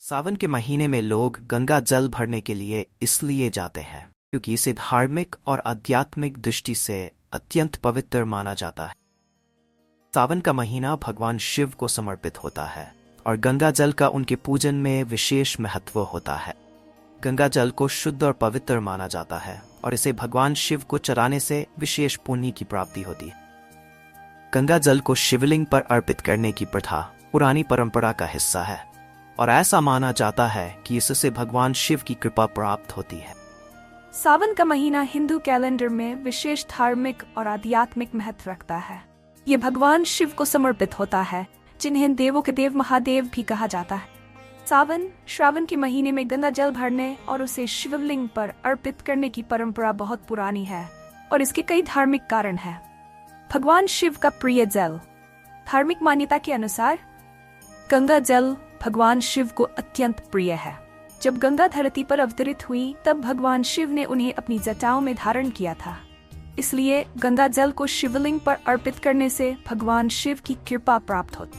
सावन के महीने में लोग गंगा जल भरने के लिए इसलिए जाते हैं क्योंकि इसे धार्मिक और आध्यात्मिक दृष्टि से अत्यंत पवित्र माना जाता है। सावन का महीना भगवान शिव को समर्पित होता है और गंगा जल का उनके पूजन में विशेष महत्व होता है। गंगा जल को शुद्ध और पवित्र माना जाता है और इसे भगवान शिव को चढ़ाने से विशेष पुण्य की प्राप्ति होती है। गंगा जल को शिवलिंग पर अर्पित करने की प्रथा पुरानी परंपरा का हिस्सा है और ऐसा माना जाता है कि इससे भगवान शिव की कृपा प्राप्त होती है। सावन का महीना हिंदू कैलेंडर में विशेष धार्मिक और आध्यात्मिक महत्व रखता है। ये भगवान शिव को समर्पित होता है, जिन्हें देवों के देव महादेव भी कहा जाता है। श्रावण के महीने में गंगा जल भरने और उसे शिवलिंग पर अर्पित करने की परंपरा बहुत पुरानी है और इसके कई धार्मिक कारण हैं। भगवान शिव का प्रिय जल। धार्मिक मान्यता के अनुसार गंगा जल भगवान शिव को अत्यंत प्रिय है। जब गंगा धरती पर अवतरित हुई तब भगवान शिव ने उन्हें अपनी जटाओं में धारण किया था, इसलिए गंगा जल को शिवलिंग पर अर्पित करने से भगवान शिव की कृपा प्राप्त होती।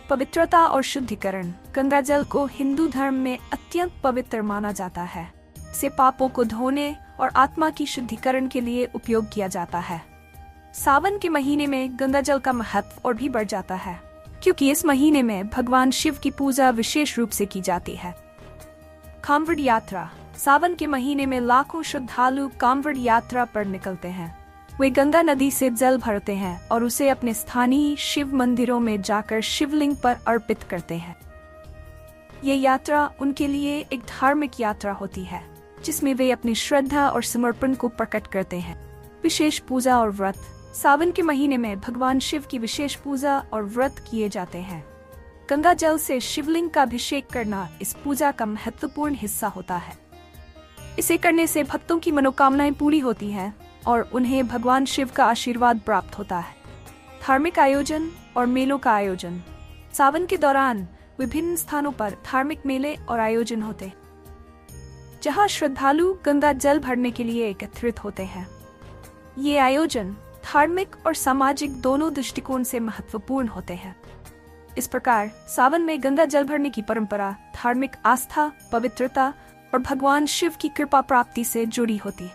पवित्रता और शुद्धिकरण। गंगा जल को हिंदू धर्म में अत्यंत पवित्र माना जाता है। इसे पापों को धोने और आत्मा की शुद्धिकरण के लिए उपयोग किया जाता है। सावन के महीने में गंगा जल का महत्व और भी बढ़ जाता है क्योंकि इस महीने में भगवान शिव की पूजा विशेष रूप से की जाती है। कांवड़ यात्रा। सावन के महीने में लाखों श्रद्धालु कांवड़ यात्रा पर निकलते हैं। वे गंगा नदी से जल भरते हैं और उसे अपने स्थानीय शिव मंदिरों में जाकर शिवलिंग पर अर्पित करते हैं। ये यात्रा उनके लिए एक धार्मिक यात्रा होती है जिसमें वे अपनी श्रद्धा और समर्पण को प्रकट करते हैं। विशेष पूजा और व्रत। सावन के महीने में भगवान शिव की विशेष पूजा और व्रत किए जाते हैं। गंगा जल से शिवलिंग का अभिषेक करना इस पूजा का महत्वपूर्ण हिस्सा होता है। इसे करने से भक्तों की मनोकामनाएं पूरी होती हैं और उन्हें भगवान शिव का आशीर्वाद प्राप्त होता है। धार्मिक आयोजन और मेलों का आयोजन। सावन के दौरान विभिन्न स्थानों पर धार्मिक मेले और आयोजन होते हैं, जहां श्रद्धालु गंगा जल भरने के लिए एकत्रित होते हैं। ये आयोजन धार्मिक और सामाजिक दोनों दृष्टिकोण से महत्वपूर्ण होते हैं। इस प्रकार सावन में गंगा जल भरने की परंपरा धार्मिक आस्था, पवित्रता और भगवान शिव की कृपा प्राप्ति से जुड़ी होती है।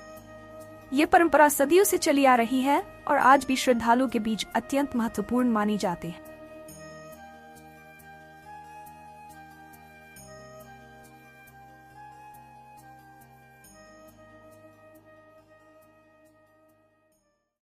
ये परंपरा सदियों से चली आ रही है और आज भी श्रद्धालुओं के बीच अत्यंत महत्वपूर्ण मानी जाती है।